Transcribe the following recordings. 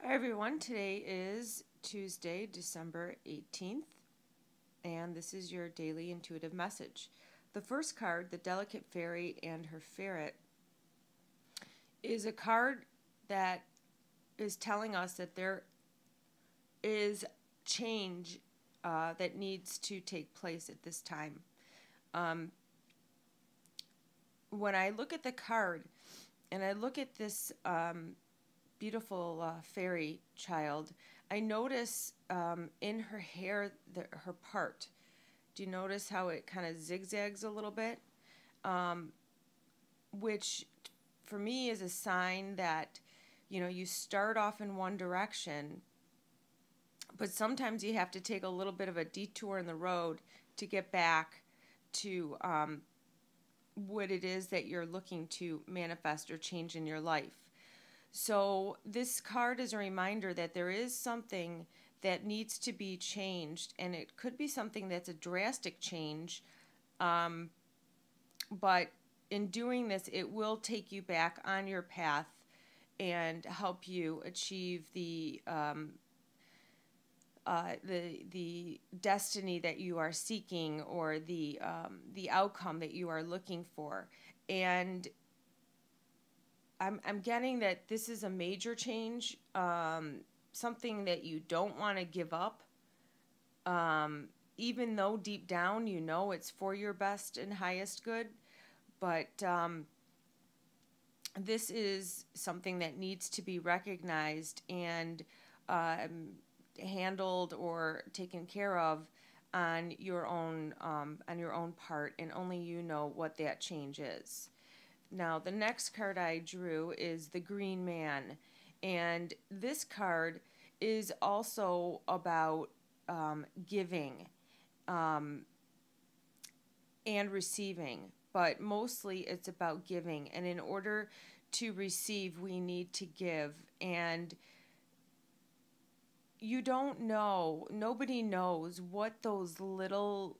Hi everyone, today is Tuesday, December 18th, and this is your daily intuitive message. The first card, the Delicate Fairy and her Ferret, is a card that is telling us that there is change that needs to take place at this time. When I look at the card and I look at this beautiful fairy child, I notice in her hair, her part. Do you notice how it kind of zigzags a little bit? Which for me is a sign that, you start off in one direction, but sometimes you have to take a little bit of a detour in the road to get back to what it is that you're looking to manifest or change in your life. So this card is a reminder that there is something that needs to be changed, and it could be something that's a drastic change, but in doing this, it will take you back on your path and help you achieve the destiny that you are seeking, or the outcome that you are looking for. And I'm getting that this is a major change, something that you don't want to give up, even though deep down you know it's for your best and highest good. But this is something that needs to be recognized and handled or taken care of on your own part, and only you know what that change is. Now, the next card I drew is the Green Man, and this card is also about giving and receiving, but mostly it's about giving. And in order to receive, we need to give. And you don't know, nobody knows what those little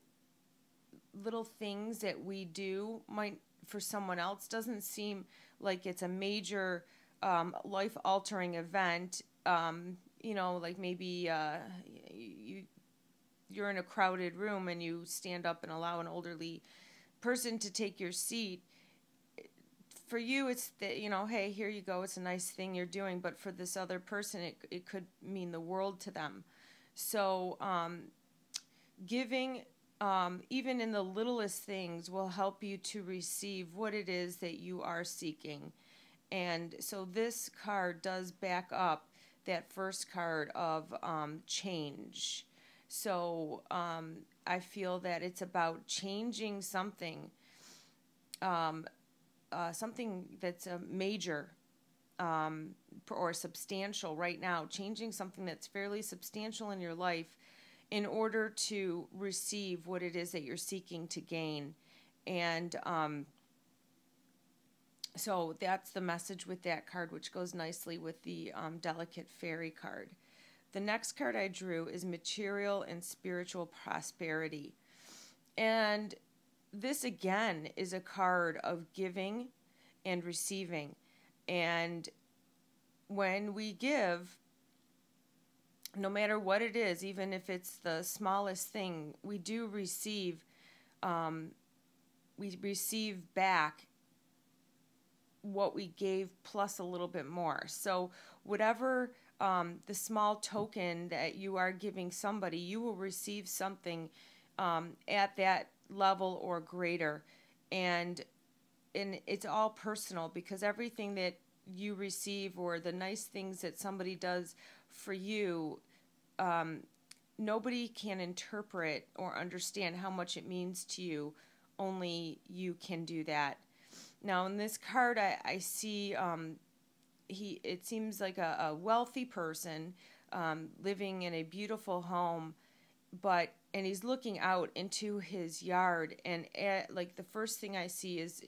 things that we do might, for someone else, doesn't seem like it's a major life-altering event. Like maybe you're in a crowded room and you stand up and allow an elderly person to take your seat. For you, it's that, hey, here you go, it's a nice thing you're doing. But for this other person, it could mean the world to them. So giving, even in the littlest things, will help you to receive what it is that you are seeking. And so this card does back up that first card of change. So I feel that it's about changing something, something that's a major or substantial right now, changing something that's fairly substantial in your life in order to receive what it is that you're seeking to gain. And so that's the message with that card, which goes nicely with the Delicate Fairy card. The next card I drew is Material and Spiritual Prosperity. And this, again, is a card of giving and receiving. And when we give, no matter what it is, even if it's the smallest thing, we do receive, we receive back what we gave plus a little bit more. So whatever the small token that you are giving somebody, you will receive something at that level or greater. And it's all personal, because everything that you receive, or the nice things that somebody does for you, nobody can interpret or understand how much it means to you. Only you can do that. Now, in this card, I see it seems like a wealthy person living in a beautiful home, and he's looking out into his yard, and like the first thing I see is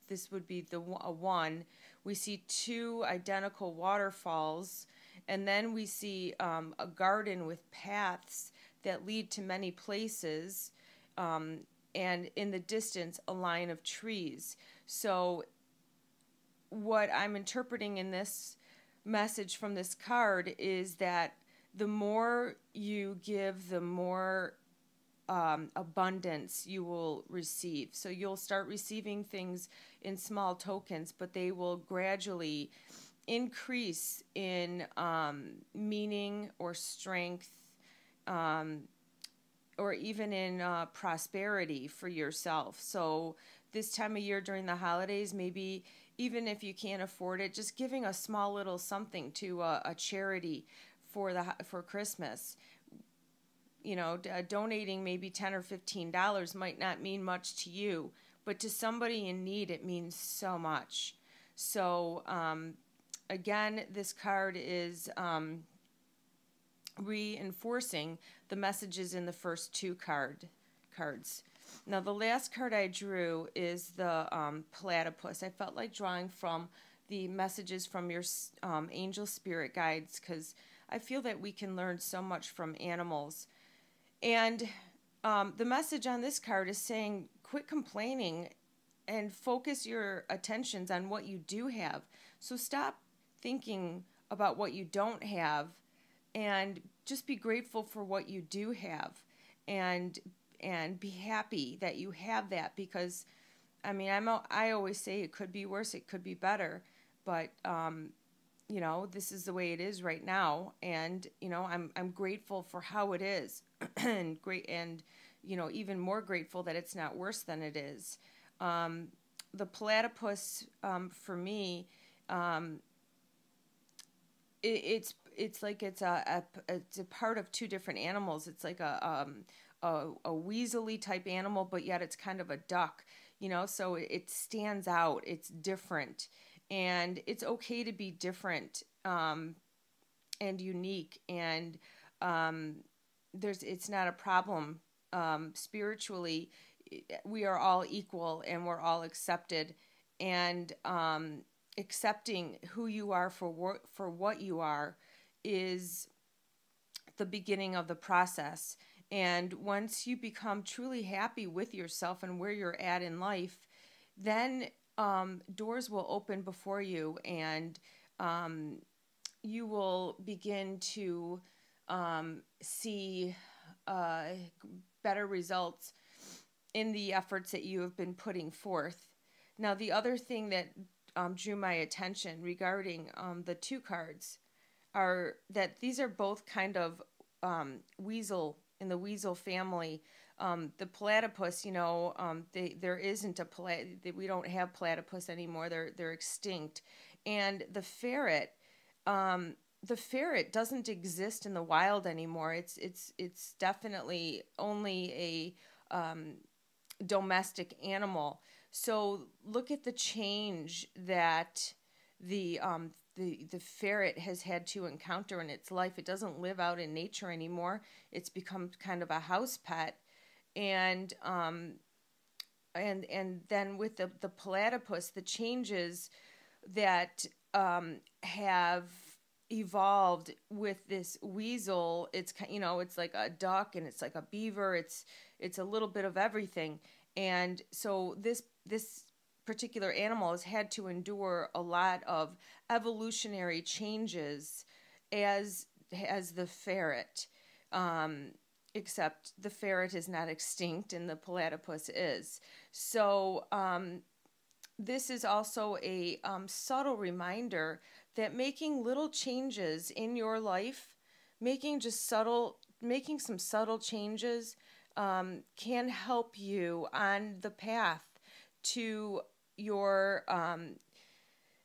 this would be a one. We see two identical waterfalls, and then we see a garden with paths that lead to many places, and in the distance, a line of trees. So what I'm interpreting in this message from this card is that the more you give, the more abundance you will receive. So you'll start receiving things in small tokens, but they will gradually increase in meaning or strength, or even in prosperity for yourself. So this time of year during the holidays, maybe even if you can't afford it, just giving a small little something to a charity for Christmas. Donating maybe $10 or $15 might not mean much to you, but to somebody in need, it means so much. So again, this card is reinforcing the messages in the first two cards. Now, the last card I drew is the platypus. I felt like drawing from the messages from your angel spirit guides, because I feel that we can learn so much from animals. And the message on this card is saying, quit complaining and focus your attentions on what you do have. So stop thinking about what you don't have, and just be grateful for what you do have, and be happy that you have that, because I always say it could be worse, it could be better, but this is the way it is right now, and I'm grateful for how it is, and even more grateful that it's not worse than it is. The platypus, for me, it's like it's a part of two different animals. It's like a weaselly type animal, but yet it's kind of a duck, so it stands out. It's different, and it's okay to be different and unique, and it's not a problem. Spiritually, we are all equal, and we're all accepted, and accepting who you are for what you are is the beginning of the process. And once you become truly happy with yourself and where you're at in life, then doors will open before you, and you will begin to see better results in the efforts that you have been putting forth. Now, the other thing that drew my attention regarding the two cards are that these are both kind of weasel, in the weasel family. The platypus, there isn't we don't have platypus anymore. They're extinct. And the ferret doesn't exist in the wild anymore. It's definitely only a domestic animal. So look at the change that the ferret has had to encounter in its life. It doesn't live out in nature anymore. It's become kind of a house pet, and then with the platypus, the changes that have evolved with this weasel. It's it's like a duck, and it's like a beaver. It's a little bit of everything, and so this particular animal has had to endure a lot of evolutionary changes as the ferret, except the ferret is not extinct and the platypus is. So this is also a subtle reminder that making little changes in your life, making some subtle changes can help you on the path to your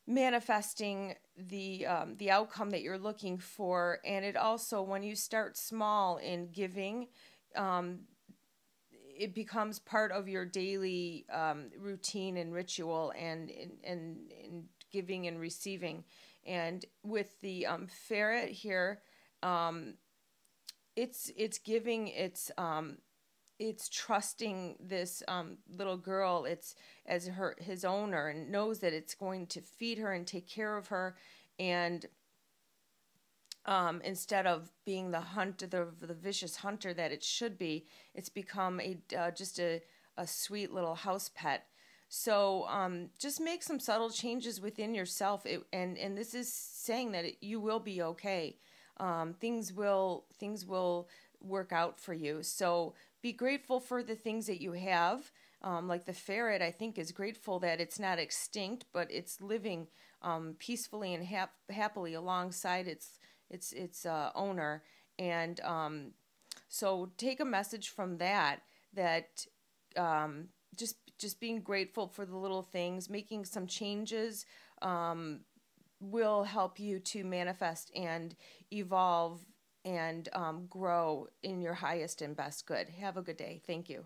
manifesting the outcome that you're looking for. And it also, when you start small in giving, it becomes part of your daily routine and ritual, and in giving and receiving. And with the ferret here, it's giving, it's trusting this little girl. It's as his owner, and knows that it's going to feed her and take care of her, and instead of being the vicious hunter that it should be, it's become just a sweet little house pet. So just make some subtle changes within yourself, and this is saying that you will be okay. Things will work out for you. So be grateful for the things that you have. Like the ferret, I think is grateful that it's not extinct, but it's living peacefully and happily alongside its owner. And so take a message from that just being grateful for the little things, making some changes will help you to manifest and evolve and grow in your highest and best good. Have a good day. Thank you.